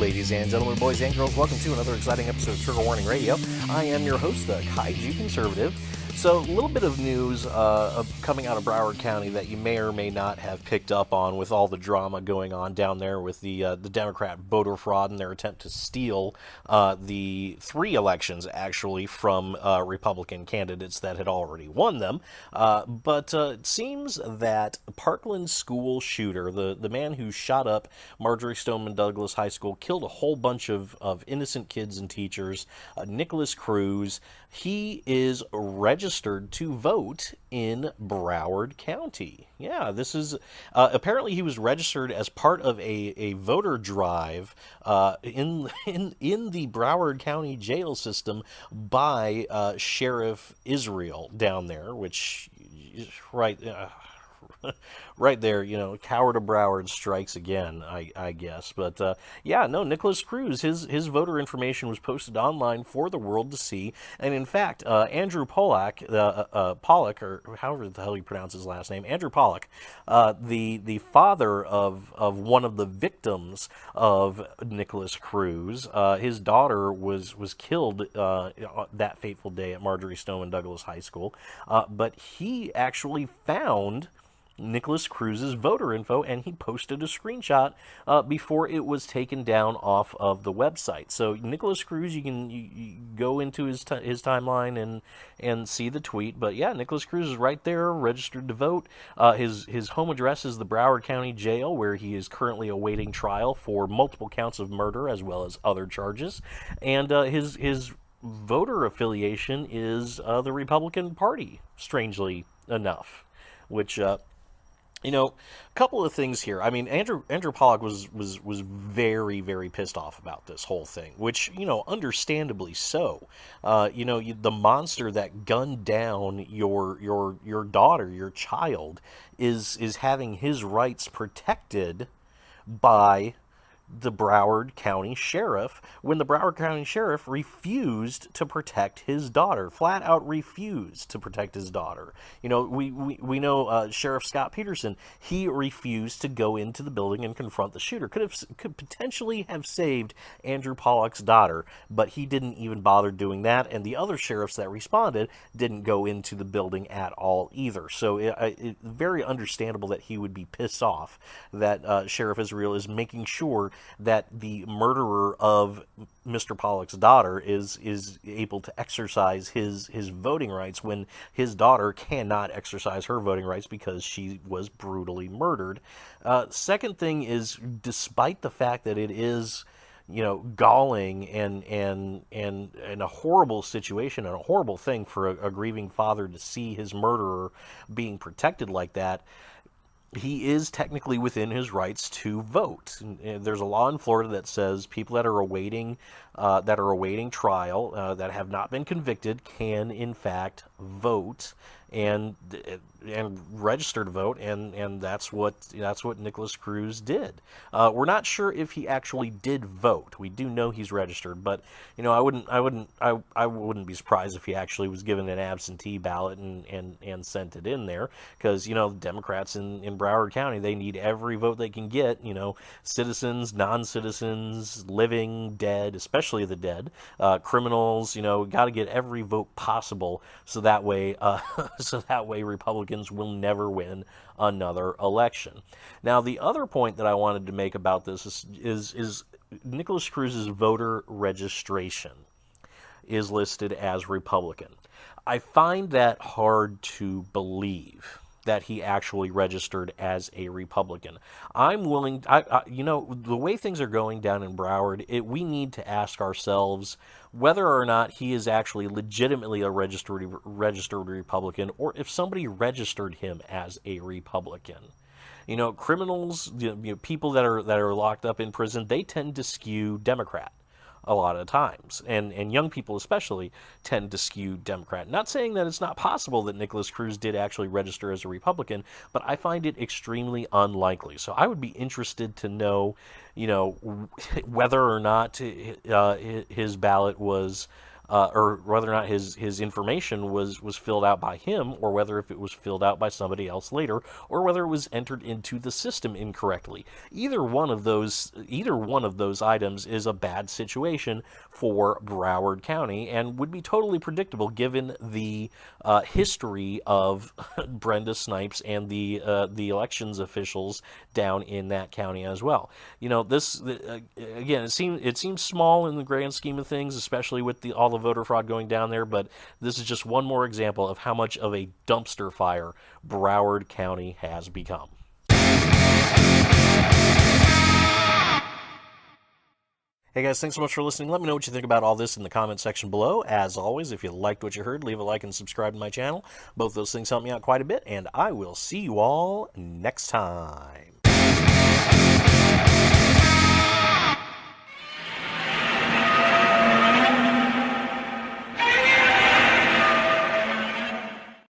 ladies and gentlemen, boys and girls, welcome to another exciting episode of Trigger Warning Radio. I am your host, the Kaiju Conservative. So, a little bit of news coming out of Broward County that you may or may not have picked up on with all the drama going on down there with the Democrat voter fraud and their attempt to steal the three elections, actually, from Republican candidates that had already won them. But it seems that Parkland school shooter, the man who shot up Marjory Stoneman Douglas High School, killed a whole bunch of innocent kids and teachers, Nikolas Cruz, he is registered to vote in Broward County. Yeah, this is apparently he was registered as part of a voter drive in the Broward County jail system by Sheriff Israel down there, which right there, coward of Broward strikes again, I guess. But yeah, no, Nikolas Cruz, his voter information was posted online for the world to see. And in fact, Andrew Pollack, Pollack, or however the hell you pronounce his last name, Andrew Pollack, the father of one of the victims of Nikolas Cruz, his daughter was killed that fateful day at Marjory Stoneman Douglas High School. But he actually found Nikolas Cruz's voter info, and he posted a screenshot before it was taken down off of the website. So Nikolas Cruz, you go into his timeline and see the tweet. But yeah, Nikolas Cruz is right there, registered to vote. His home address is the Broward County Jail, where he is currently awaiting trial for multiple counts of murder as well as other charges. And his voter affiliation is the Republican Party, strangely enough, which a couple of things here. I mean, Andrew Pollack was very, very pissed off about this whole thing, which, understandably so. The monster that gunned down your daughter, your child, is having his rights protected by the Broward County Sheriff, when the Broward County Sheriff refused to protect his daughter, flat out refused to protect his daughter. We know Sheriff Scott Peterson, he refused to go into the building and confront the shooter. Could potentially have saved Andrew Pollack's daughter, but he didn't even bother doing that, and the other sheriffs that responded didn't go into the building at all either. So it's very understandable that he would be pissed off that Sheriff Israel is making sure that the murderer of Mr. Pollack's daughter is able to exercise his voting rights when his daughter cannot exercise her voting rights because she was brutally murdered. Second thing is, despite the fact that it is galling and a horrible situation and a horrible thing for a grieving father to see his murderer being protected like that, he is technically within his rights to vote. And there's a law in Florida that says people that are awaiting trial, that have not been convicted, can in fact vote and register to vote, and that's what Nikolas Cruz did. We're not sure if he actually did vote. We do know he's registered, but I wouldn't be surprised if he actually was given an absentee ballot and sent it in there, because the Democrats in Broward County, they need every vote they can get. Citizens, non-citizens, living, dead, especially the dead, criminals. Got to get every vote possible, so that way Republicans will never win another election. Now, the other point that I wanted to make about this is Nikolas Cruz's voter registration is listed as Republican. I find that hard to believe that he actually registered as a Republican. I'm willing, the way things are going down in Broward, we need to ask ourselves whether or not he is actually legitimately a registered Republican, or if somebody registered him as a Republican. Criminals, people that are locked up in prison, they tend to skew Democrat a lot of times, and young people especially tend to skew Democrat. Not saying that it's not possible that Nikolas Cruz did actually register as a Republican, but I find it extremely unlikely. So I would be interested to know, whether or not his ballot was or whether or not his information was filled out by him, or whether if it was filled out by somebody else later, or whether it was entered into the system incorrectly. Either one of those items is a bad situation for Broward County and would be totally predictable given the history of Brenda Snipes and the elections officials down in that county as well. This again, it seems small in the grand scheme of things, especially with all the voter fraud going down there. But this is just one more example of how much of a dumpster fire Broward County has become. Hey guys, thanks so much for listening. Let me know what you think about all this in the comment section below. As always, if you liked what you heard, leave a like and subscribe to my channel. Both those things help me out quite a bit, and I will see you all next time.